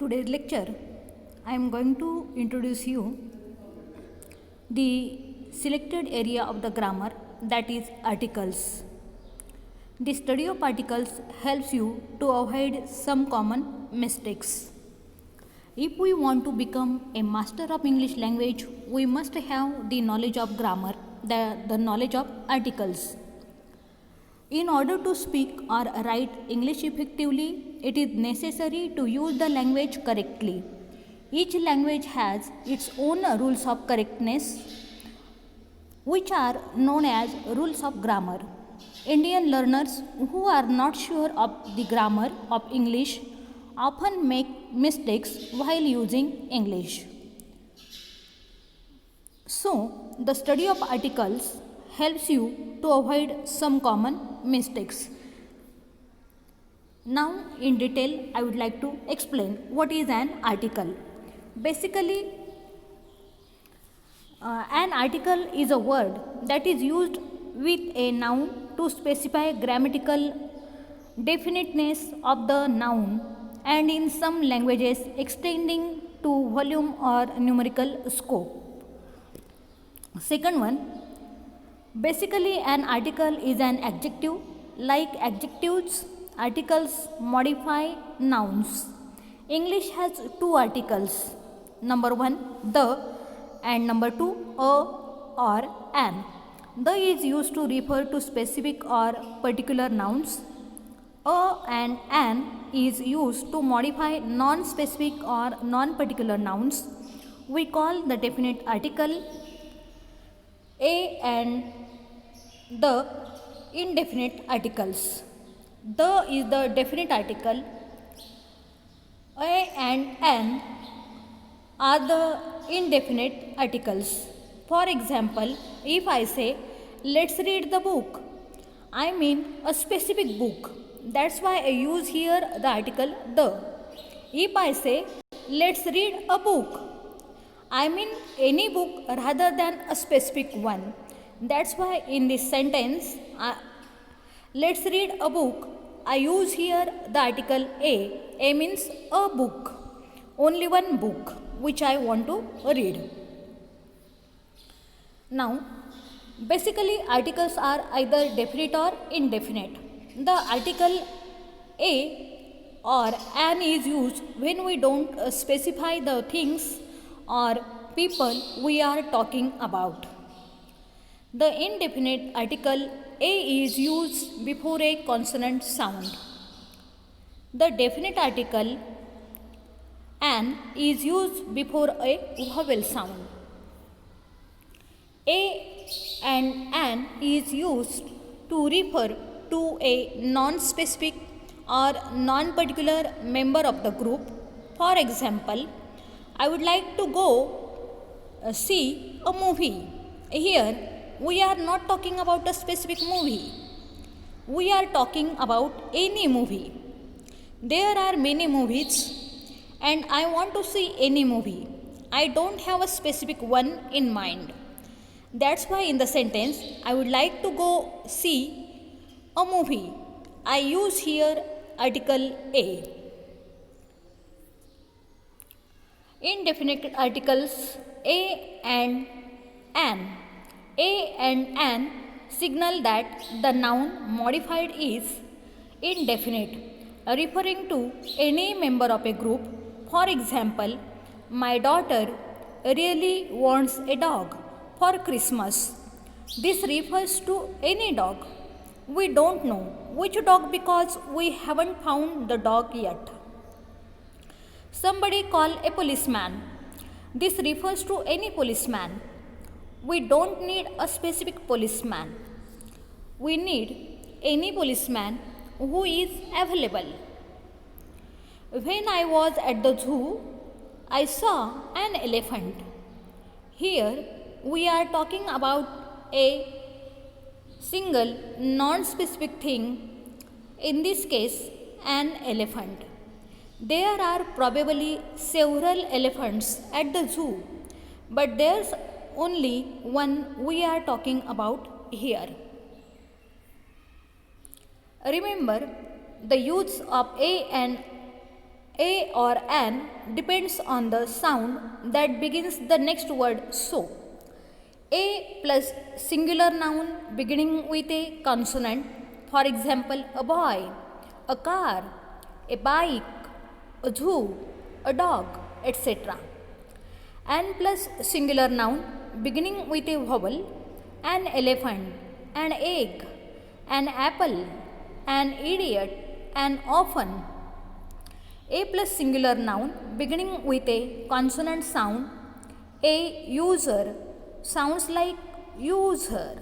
today's lecture, I am going to introduce you the selected area of the grammar, that is articles. The study of articles helps you to avoid some common mistakes. If we want to become a master of English language, we must have the knowledge of grammar, the knowledge of articles. In order to speak or write English effectively, it is necessary to use the language correctly. Each language has its own rules of correctness, which are known as rules of grammar. Indian learners who are not sure of the grammar of English often make mistakes while using English. So, the study of articles helps you to avoid some common mistakes. Now, in detail, I would like to explain what is an article. Basically, an article is a word that is used with a noun to specify grammatical definiteness of the noun, and in some languages extending to volume or numerical scope. Second one, basically an article is an adjective. Like adjectives, articles modify nouns. English has two articles. Number one, the, and number two, a or an. The is used to refer to specific or particular nouns. A and an is used to modify non-specific or non-particular nouns. We call the definite article. A and the indefinite articles. The is the definite article. A and an are the indefinite articles. For example, if I say, let's read the book, I mean a specific book. That's why I use here the article the. If I say, let's read a book, I mean any book rather than a specific one. That's why in this sentence, let's read a book, I use here the article a. A means a book, only one book which I want to read. Now, basically articles are either definite or indefinite. The article a or an is used when we don't specify the things or people we are talking about. The indefinite article a is used before a consonant sound. The definite article an is used before a vowel sound. A and an is used to refer to a non-specific or non-particular member of the group. For example, I would like to go see a movie. Here, we are not talking about a specific movie. We are talking about any movie. There are many movies and I want to see any movie. I don't have a specific one in mind. That's why in the sentence, I would like to go see a movie. I use here article a. Indefinite articles a and an. A and an signal that the noun modified is indefinite, referring to any member of a group. For example, my daughter really wants a dog for Christmas. This refers to any dog. We don't know which dog because we haven't found the dog yet. Somebody call a policeman. This refers to any policeman. We don't need a specific policeman. We need any policeman who is available. When I was at the zoo, I saw an elephant. Here we are talking about a single non-specific thing, in this case an elephant. There are probably several elephants at the zoo, but there's only one we are talking about here. Remember, the use of a and A or an depends on the sound that begins the next word so. A plus singular noun beginning with a consonant, for example, a boy, a car, a bike, a zoo, a dog, etc. An plus singular noun beginning with a vowel, an elephant, an egg, an apple, an idiot, an orphan. A plus singular noun beginning with a consonant sound, a user, sounds like user,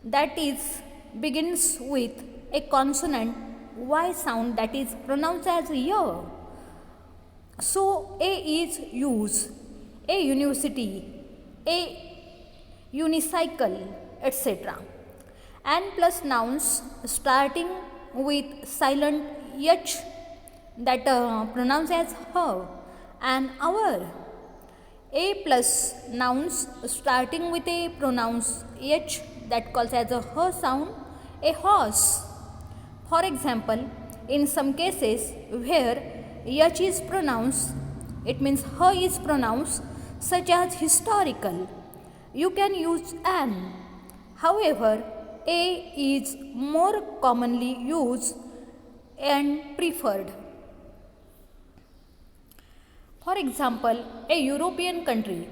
that is begins with a consonant y sound, that is pronounced as y. So a is use, a university, a unicycle, etc. And plus nouns starting with silent h, that pronounced as her, and our. A plus nouns starting with a pronouns h, that calls as a her sound, a horse. For example, in some cases where h is pronounced, it means her is pronounced, such as historical, you can use an. However, a is more commonly used and preferred. For example, a European country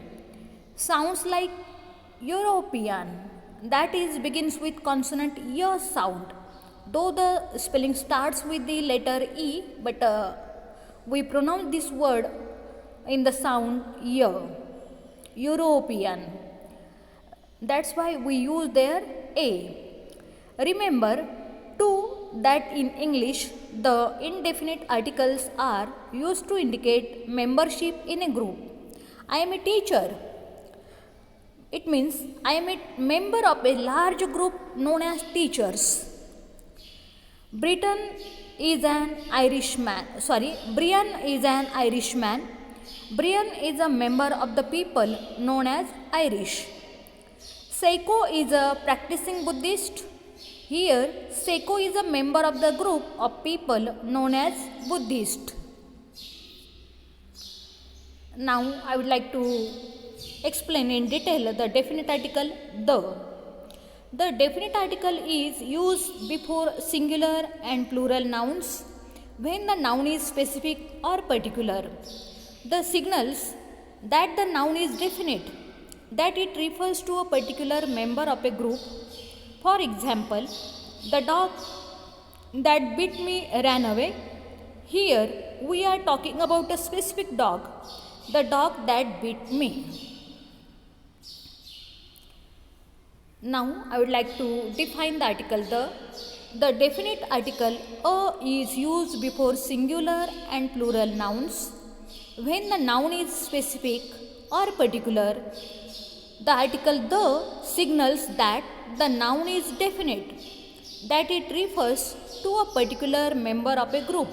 sounds like European, that is begins with consonant y sound, though the spelling starts with the letter e, but we pronounce this word in the sound y, European. That's why we use there a. Remember too that in English the indefinite articles are used to indicate membership in a group. I am a teacher. It means I am a member of a large group known as teachers. Brian is an Irishman. Brian is a member of the people known as Irish. Seiko is a practicing Buddhist. Here, Seiko is a member of the group of people known as Buddhist. Now, I would like to explain in detail the definite article the. The definite article is used before singular and plural nouns when the noun is specific or particular. The signals that the noun is definite, that it refers to a particular member of a group. For example, the dog that bit me ran away. Here we are talking about a specific dog, the dog that bit me. Now I would like to define the article the. The definite article a is used before singular and plural nouns when the noun is specific or particular. The article the signals that the noun is definite, that it refers to a particular member of a group.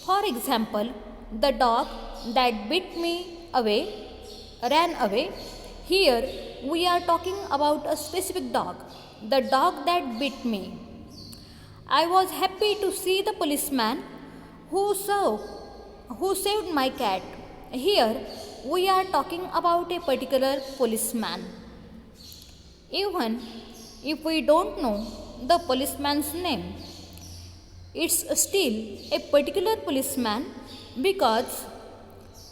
For example, the dog that bit me away ran away. Here we are talking about a specific dog, the dog that bit me. I was happy to see the policeman who saved my cat. Here we are talking about a particular policeman. Even if we don't know the policeman's name, it's still a particular policeman because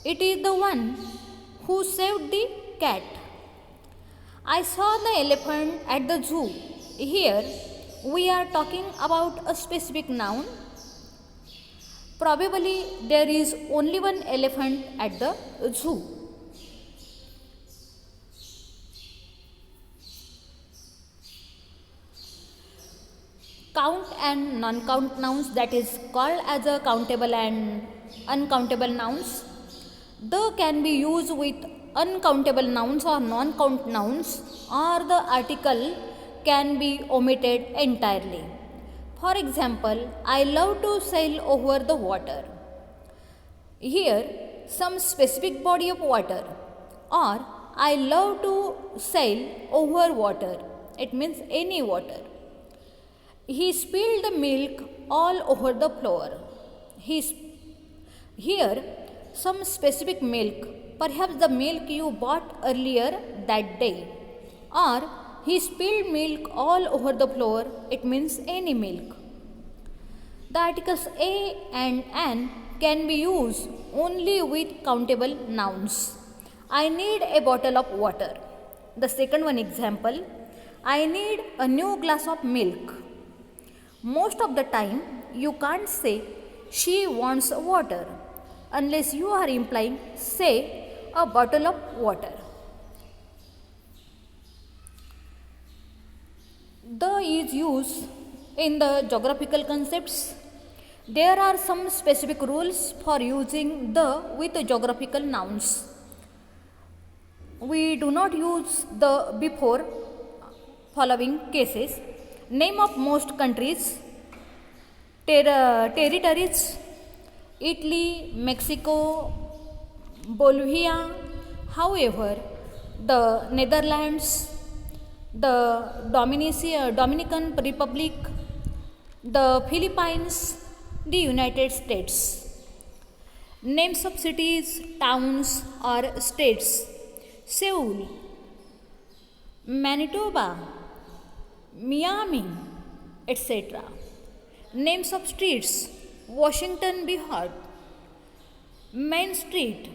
it is the one who saved the cat. I saw the elephant at the zoo. Here we are talking about a specific noun. Probably there is only one elephant at the zoo. Count and non-count nouns, that is called as a countable and uncountable nouns. The can be used with uncountable nouns or non-count nouns, or the article can be omitted entirely. For example, I love to sail over the water. Here, some specific body of water, or I love to sail over water. It means any water. He spilled the milk all over the floor. Here, some specific milk, perhaps the milk you bought earlier that day. Or he spilled milk all over the floor, it means any milk. The articles a and an can be used only with countable nouns. I need a bottle of water. The second one example, I need a new glass of milk. Most of the time, you can't say she wants water unless you are implying, say, a bottle of water. The is used in the geographical concepts. There are some specific rules for using the with geographical nouns. We do not use the before following cases. Name of most countries, territories, Italy, Mexico, Bolivia. However, the Netherlands, the Dominican Republic, the Philippines, the United States. Names of cities, towns, or states, Seoul, Manitoba, Miami, etc. Names of streets, Washington, D.C., Main Street.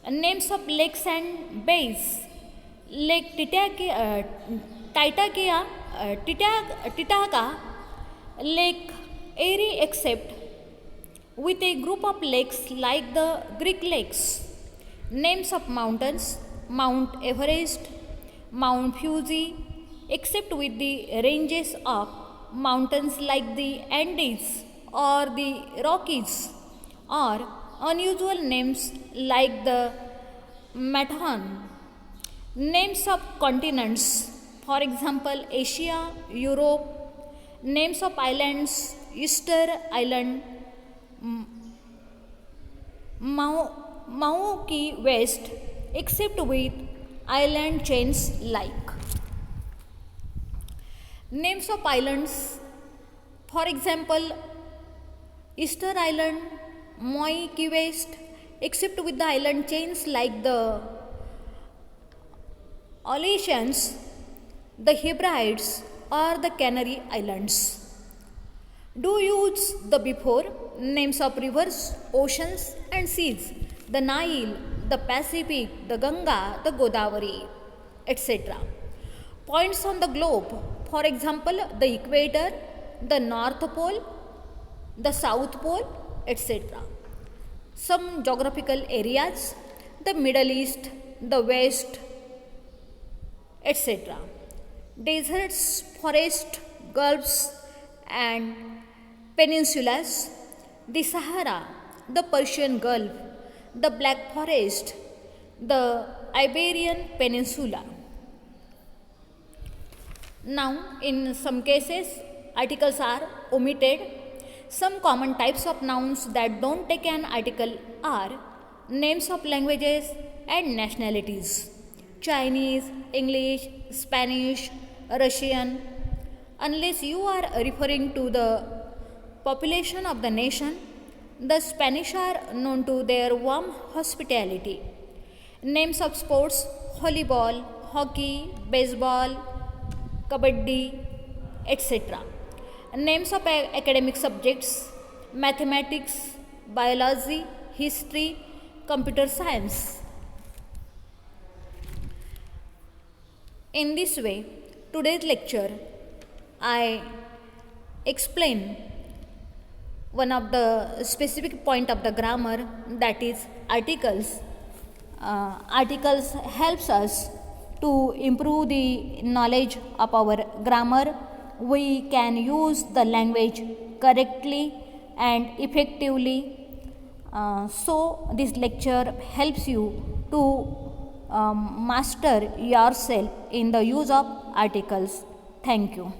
Names of lakes and bays, Lake Titicaca, Lake Erie, except with a group of lakes like the Greek lakes. Names of mountains, Mount Everest, Mount Fuji, except with the ranges of mountains like the Andes or the Rockies, or unusual names like the Matterhorn. Names of continents, for example, Asia, Europe. Names of islands, Easter Island, Maui West, except with island chains like. Names of islands, for example, Easter Island, Maui West, except with the island chains like the Aleutians, the Hebrides, or the Canary Islands. Do use the before names of rivers, oceans, and seas, the Nile, the Pacific, the Ganga, the Godavari, etc. Points on the globe, for example, the equator, the North Pole, the South Pole, etc. Some geographical areas, the Middle East, the West, etc. Deserts, forests, gulfs, and peninsulas, the Sahara, the Persian Gulf, the Black Forest, the Iberian Peninsula. Now, in some cases, articles are omitted. Some common types of nouns that don't take an article are names of languages and nationalities: Chinese, English, Spanish, Russian. Unless you are referring to the population of the nation, the Spanish are known to their warm hospitality. Names of sports: volleyball, hockey, baseball, kabaddi, etc. Names of academic subjects: mathematics, biology, history, computer science. In this way, today's lecture, I explain one of the specific point of the grammar, that is articles. Articles helps us to improve the knowledge of our grammar. We can use the language correctly and effectively. So this lecture helps you to master yourself in the use of articles. Thank you.